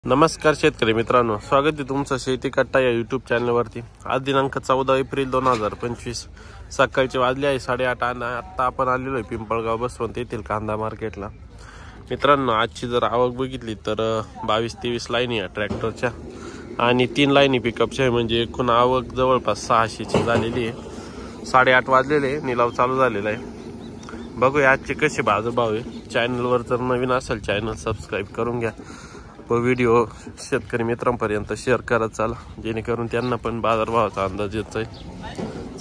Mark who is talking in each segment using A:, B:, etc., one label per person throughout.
A: नमस्कार शेतकरी मित्रांनो, स्वागत आहे तुमचं शेती कट्टा या यूट्यूब चॅनलवरती। आज दिनांक 14 एप्रिल 2025 सकाळचे वाजले आहे 8:30 आणि आता आपण आलेलो आहे पिंपळगाव बसवंत येथील कांदा मार्केटला। मित्रांनो, आजची जर आवक बघितली तर 22-23 लाईनी आहे ट्रॅक्टरच्या आणि 3 लाईनी पिकअपच्या आहे, म्हणजे एकूण आवक जवळपास 600ची झालेली आहे। 8:30 वाजलेले, निलाव चालू झालेला आहे। बघूया आजचे कसे बाजारभाव आहे। चॅनलवर जर नवीन असेल चॅनल सबस्क्राईब करून घ्या व व्हिडिओ शेतकरी मित्रांपर्यंत शेअर करत चला, जेणेकरून त्यांना पण बाजारभावाचा अंदाज येतोय।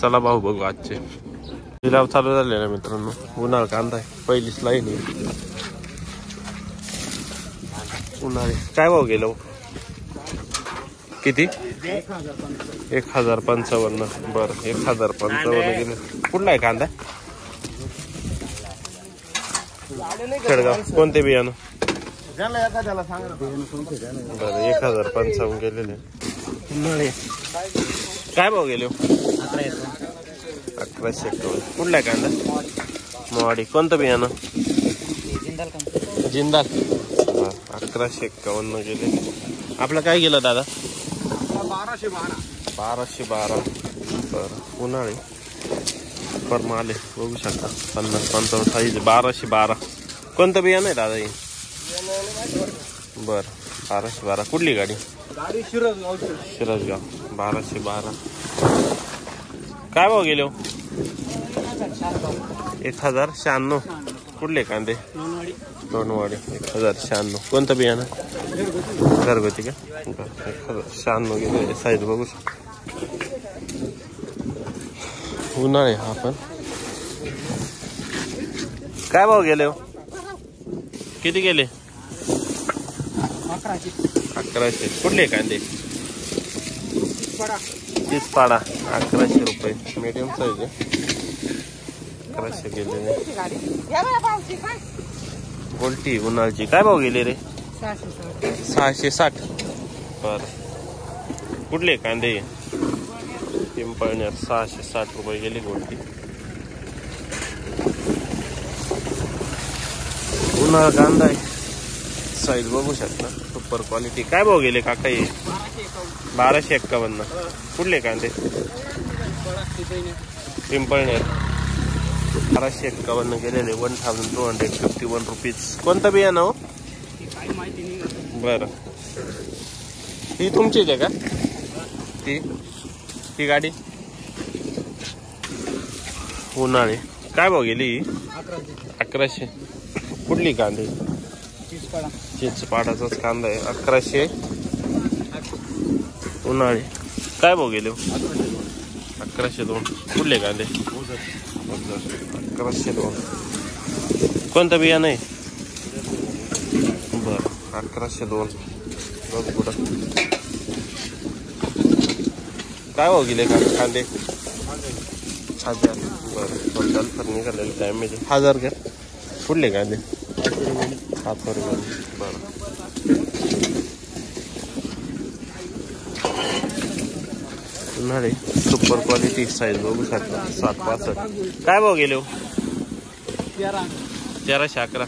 A: चला भाऊ बघू आजचे लिलाव चालू झालेला मित्रांनो। उन्हाळ कांदा आहे, पहिलीच लाईन आहे उन्हाळे। काय भाव गेलो? किती? 1055। बरं, 1055 गेले। कुठला आहे कांदा? खेडगाव। कोणते बियाणं? बरं, 1055 गेलेले। काय भाव गेले? 1151। कुठला आहे कांदा? मोवाडी। कोणतं बियाणं? जिंदाल। 1151 गेले। आपलं काय गेलं दादा? 1212। बरं, उन्हाळी फर्म आले बघू शकता, 50-55 साईज। 1212 कोणतं बियाणं आहे दादा? बर, 1212। कुठली गाडी? शिरसगाव। 1212। काय भाव गेले? 1096। कुठले कांदे? दोनवाडी। 1096। कोणतं बियाणं? घरगुती का? 1096 गेले। साईज बघू शकता, उन्हाळे हा पण। काय भाव गेले? किती गेले? 1100। कुठले कांदे? पाडा 1100 रुपये। मीडियम साईज आहे, 1100 गेले। गोल्टी उन्हाळची काय भाव गेले रे? 660। बर, कुठले कांदे? पिंपळनेर 660 रुपये गेले गोल्टी। उन्हाळा कांदा आहे, साईज बघू शकता, सुपर क्वालिटी। काय भाव गेले काका? 1251। कुठले कांदे? पिंपळनेर 1251 गेलेले। 1251 रुपीज। कोणतं बियाणं हो? बरं, ही तुमचीच आहे का? ती गाडी उन्हाळे। काय भाव गेली? 1100। कुठली कांदे? चिचपाडाचाच कांदा आहे, 1100 उन्हाळे। काय भाव गेले? 1102। कुठले कांदे? 1102। कोणतं बियाणं आहे? बरं, 1102। बघ पुढं काय भाव गेले कांदे? 1000। बरं, टोटल तर निघालेले डॅमेज 1000 घ्या। कुठले कांदे? 700 रुपये। बरं, उन्हाळे सुपर क्वालिटी, साईज बघू शकता, 765। काय भाव गेले? 1311।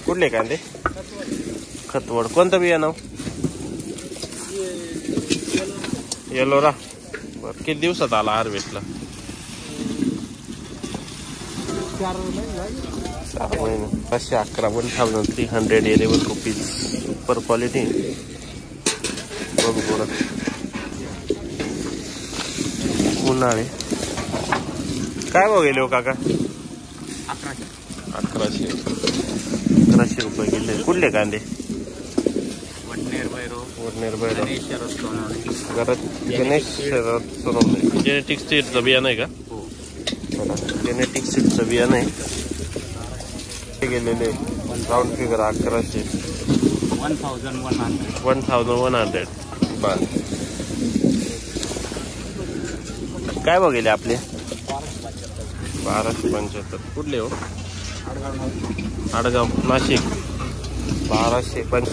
A: कुठले कांदे? खतवड। कोणतं बियाणं? येलोरा। बरं, किती दिवसात आला हार्वेस्टला? 4 महिने। 511। 1311 रुपीज। सुपर क्वालिटी बघू बरं। उन्हाळे काय भाव गेले हो काका? 1100। 1100 रुपये गेले। कुठले कांदे? वडनेर बैरो। गणेश सोनवणे। जेनेटिक सीडचं बियाणं आहे का? जेनेटिक सीडचं बियाणं आहे गेलेले। Round figure 1100। 1100। बर, काय भाव गेले आपले? 1275। कुठले हो? आडगाव, नाशिक। 1225।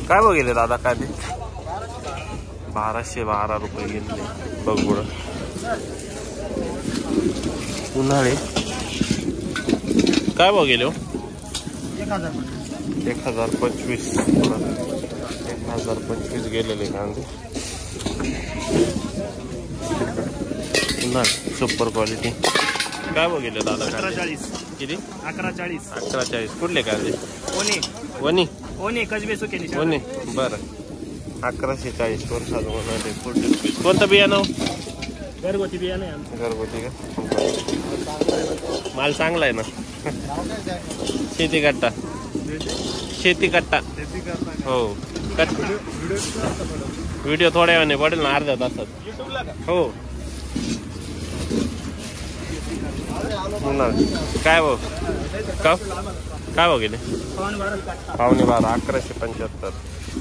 A: काय भाव गेले दादा कांदे? 1212 रुपये गेले। बघ बुड उन्हाळे काय भाव गेले हो? 1025 1025 गेलेले कांदे सुपर क्वालिटी. काय भाव गेले दादा?
B: 1140.
A: किती?
B: 1140.
A: 1140. कुठले कांदे?
B: ओने
A: वनी
B: ओने कसबे सुके निशाण.
A: वनी. बरं 1140 1,100 रुपये. कोणतं बियाणं?
B: घरगुती बियाणे आमचं.
A: घरगुती का? माल चांगला आहे ना. शेती कट्टा हो. व्हिडिओ थोड्या वेळाने पडेल ना, अर्ध्या तासात. हो. काय भाऊ? काय भाव गेले? 11.5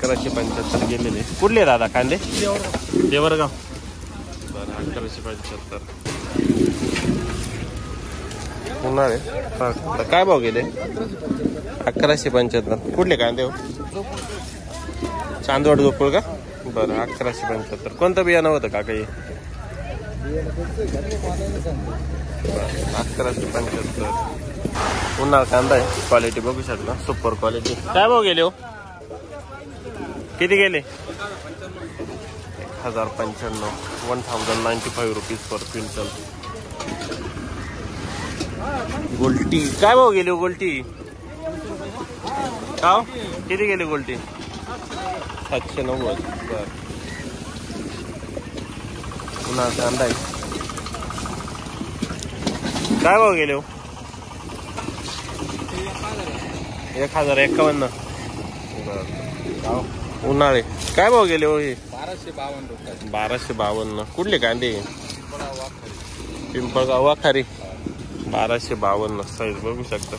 A: 1175 गेलेले. कुठले दादा कांदे? देवरगाव. बरं 1175. उन्हाळे काय भाव गेले? 1175. कुठले कांदे हो? चांदवड गोकुळ का? बरं 1175. कोणतं बियाणं होतं का काही? 1175. उन्हाळा कांदा आहे. क्वालिटी बघू शकता, सुपर क्वालिटी. काय भाव गेले हो? किती गेले? 1095 1095 रुपीज पर क्विंटल. गोल्टी काय भाव गेले हो? गोल्टी का हो? किती गेले गोल्टी? 790. बर उन्हाळा कांदा आहे. काय भाव गेले हो? 1051. उन्हाळे काय भाव गेले हो? हे
B: 1252 रुपये.
A: 1252. कुठले कांदे? पिंपळगाव वाखारी. 1252 साईज बघू शकता,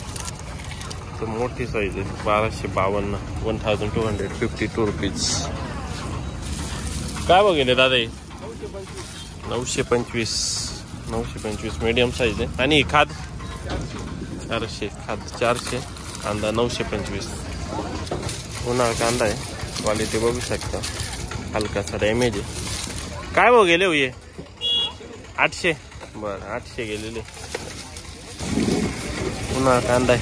A: तर मोठी साईज आहे. 1252 1252 रुपीज. काय भाव गेले दादा? 925 मीडियम साईज आहे. आणि खाद 400. खाद 400. कांदा 925. उन्हाळा कांदा आहे. क्वालिटी बघू शकता, हलकासा डॅमेज आहे. काय भाव गेले हो? ये 800. बरं 800 गेलेले. उन्हाळा कांदा आहे.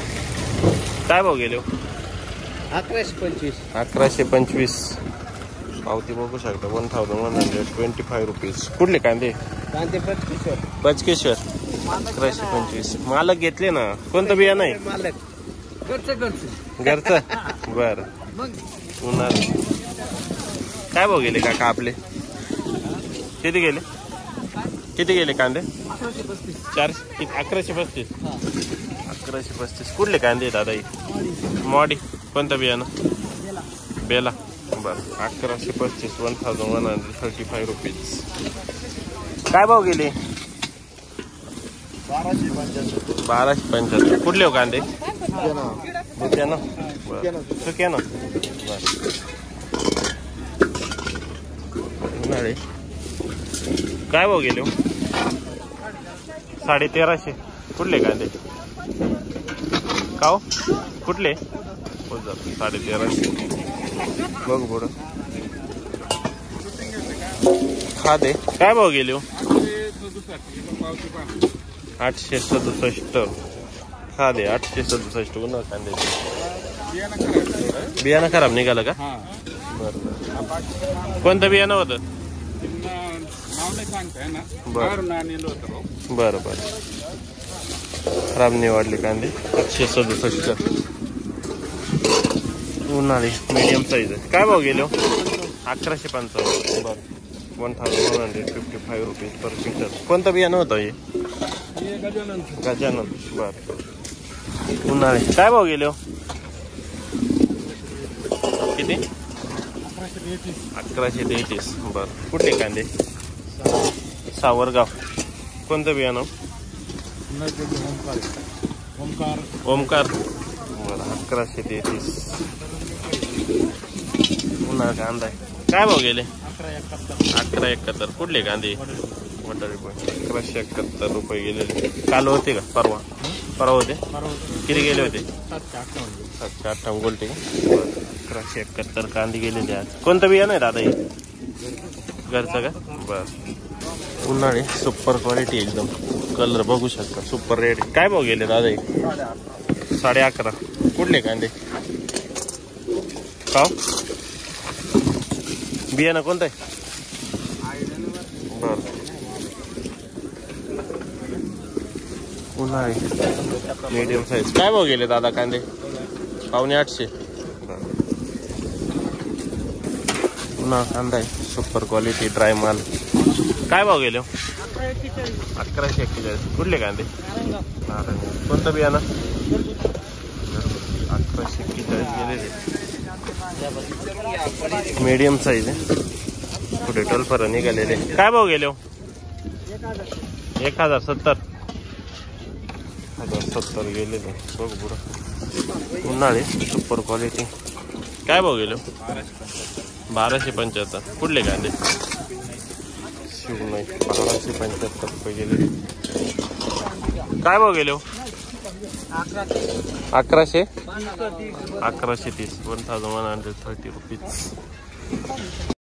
A: काय भाव गेले हो?
B: 1125.
A: 1125. पावती बघू शकता 1125 रुपीज. कुठले कांदे?
B: कांदे
A: बचकेश्वर. 1125. मालक घेतले ना. कोणतं बियाणं आहे?
B: मालक
A: घरचं. बरं उन्हाळा. काय भाव गेले काका आपले? किती गेले? कांदे? 400. 1135. 1135. कुठले कांदे दादा? मॉडी. कोणतं बियाणं? बेला. बरं 1135 1135 रुपीज. काय भाव गेले? 1275. कुठले हो कांदे? ना सुक्या ना. बरं काय भाव गेले हो? 1350. कुठले कांदे? का हो? कुठले? 1350. बघू पुढं. खादे काय भाव गेले हो? 867. खादे 867. उन्हाळा कांद्याचे. बियाणं खराब निघालं का? बरं. कोणतं बियाणं होतं? बरं खराब निवडले कांदे. 867. उन्हाळी मीडियम साईज आहे. काय भाव गेलो? 1155. बरं 1155 रुपीज पर क्विंटल. कोणतं बियाणं होतं हे? गजानन. बरं उन्हाळी काय भाव गेलो? किती? 1133. बरं कुठले कांदे? सावरगाव. कोणतं बियाणं? ओमकार. बरं 1133. उन्हाळा कांदा आहे. काय भाव गेले? 1171. कुठले कांदे? वटारी पण 1171 रुपये गेलेले. काल होते का? परवा होते. किती गेले होते? 758 गोल्टी. 1171 कांदे गेलेले आज. कोणतं बियाणं आहे दादा हे? घरचं का? बरं उन्हाळी सुपर क्वालिटी एकदम. कलर बघू शकता सुपर रेड. काय भाव गेले दादा हे? 11.5. कुठले कांदे? का बियाणं कोणतं आहे? बरं उन्हाळी मीडियम साईज. काय भाव गेले दादा कांदे? 750. पुन्हा कांदा आहे सुपर क्वालिटी ड्राय माल. काय भाव गेले? 1141. कुठले कांदे? नारायण. कोणतं बियाणं? 1141 गेलेले. मीडियम साईज आहे. पुढे टोलफर निघालेले. काय भाव गेले? 1070. 1070 गेलेले. बघ पुढं उन्हाळी सुपर क्वालिटी. काय भाव गेलो? 1275. कुठले कांदे? शिवनाई. 1275 रुपये गेले. काय भाव गेलो? 1130. 1130. 1130 रुपीज.